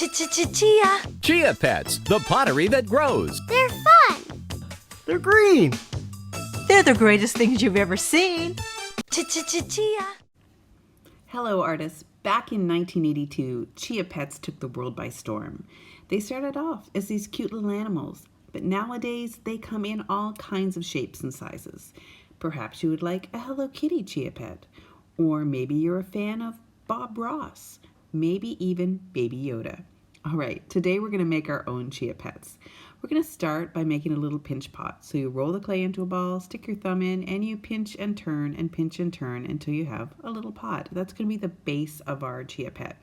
Chia. Chia Pets, the pottery that grows. They're fun. They're green. They're the greatest things you've ever seen. Chia. Hello, artists. Back in 1982, Chia Pets took the world by storm. They started off as these cute little animals, but nowadays they come in all kinds of shapes and sizes. Perhaps you would like a Hello Kitty Chia Pet, or maybe you're a fan of Bob Ross, maybe even Baby Yoda. All right, today we're going to make our own Chia Pets. We're going to start by making a little pinch pot. So you roll the clay into a ball, stick your thumb in, and you pinch and turn until you have a little pot. That's going to be the base of our Chia Pet.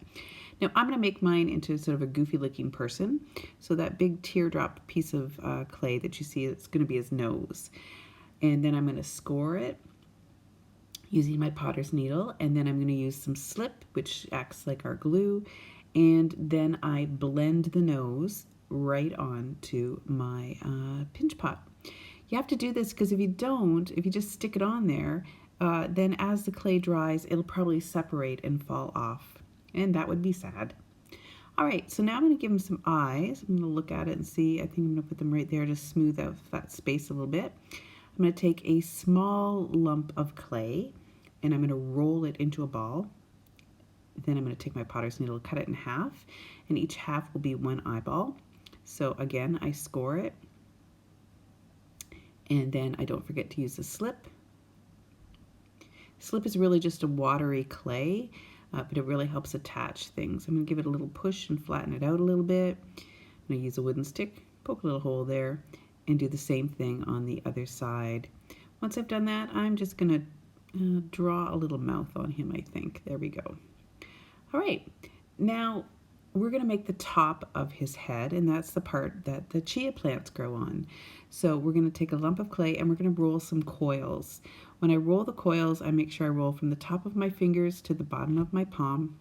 Now I'm going to make mine into sort of a goofy looking person. So that big teardrop piece of clay that you see, it's going to be his nose. And then I'm going to score it using my potter's needle, and then I'm going to use some slip, which acts like our glue, and then I blend the nose right on to my pinch pot. You have to do this because if you just stick it on there, then as the clay dries, it'll probably separate and fall off, and that would be sad. All right, so now I'm going to give him some eyes. I'm going to look at it and see. I think I'm going to put them right there to smooth out that space a little bit. I'm going to take a small lump of clay and I'm going to roll it into a ball. Then I'm going to take my potter's needle, cut it in half, and each half will be one eyeball. So again, I score it, and then I don't forget to use the slip. Slip is really just a watery clay, but it really helps attach things. I'm going to give it a little push and flatten it out a little bit. I'm going to use a wooden stick, poke a little hole there, and do the same thing on the other side. Once I've done that, I'm just going to draw a little mouth on him, I think. There we go. All right, now we're going to make the top of his head, and that's the part that the chia plants grow on. So we're going to take a lump of clay and we're going to roll some coils. When I roll the coils, I make sure I roll from the top of my fingers to the bottom of my palm.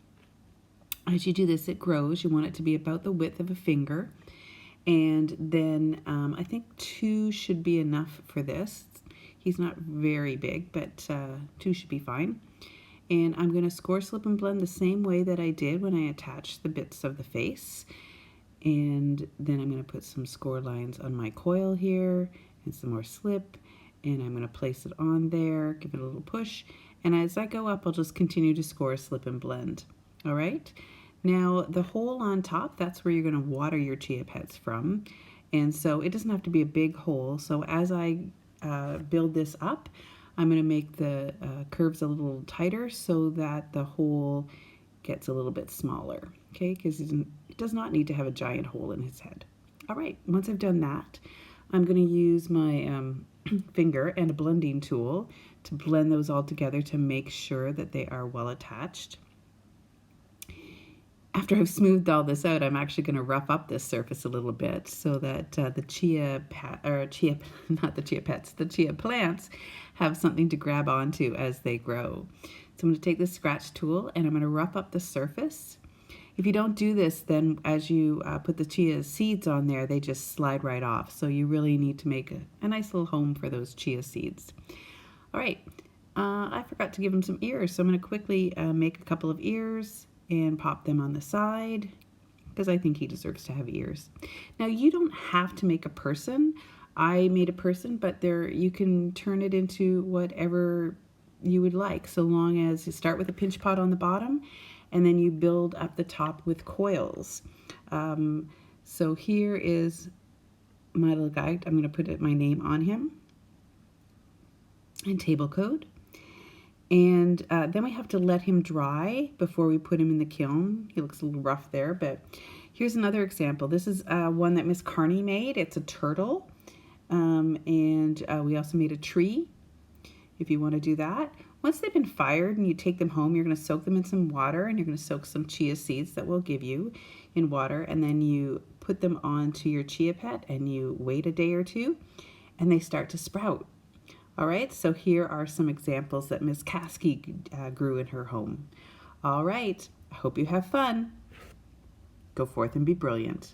As you do this, it grows. You want it to be about the width of a finger. And then I think 2 should be enough for this. He's not very big, but 2 should be fine. And I'm going to score, slip, and blend the same way that I did when I attached the bits of the face. And then I'm going to put some score lines on my coil here and some more slip. And I'm going to place it on there, give it a little push. And as I go up, I'll just continue to score, slip, and blend. All right? Now, the hole on top, that's where you're going to water your Chia Pets from. And so it doesn't have to be a big hole. So as I build this up, I'm going to make the curves a little tighter so that the hole gets a little bit smaller, okay? Because he does not need to have a giant hole in his head. All right, once I've done that, I'm going to use my finger and a blending tool to blend those all together to make sure that they are well attached. After I've smoothed all this out, I'm actually going to rough up this surface a little bit so that the chia plants have something to grab onto as they grow. So I'm going to take this scratch tool and I'm going to rough up the surface. If you don't do this, then as you put the chia seeds on there, they just slide right off. So you really need to make a nice little home for those chia seeds. All right, I forgot to give him some ears, so I'm going to quickly make a couple of ears and pop them on the side because I think he deserves to have ears. Now you don't have to make a person. I made a person, but you can turn it into whatever you would like, so long as you start with a pinch pot on the bottom and then you build up the top with coils. So here is my little guy. I'm going to put my name on him and table code. And then we have to let him dry before we put him in the kiln. He looks a little rough there, but here's another example. This is one that Miss Carney made. It's a turtle. And we also made a tree, if you want to do that. Once they've been fired and you take them home, you're going to soak them in some water, and you're going to soak some chia seeds that we'll give you in water, and then you put them onto your Chia Pet and you wait a day or two and they start to sprout. All right, so here are some examples that Miss Caskey grew in her home. All right, I hope you have fun. Go forth and be brilliant.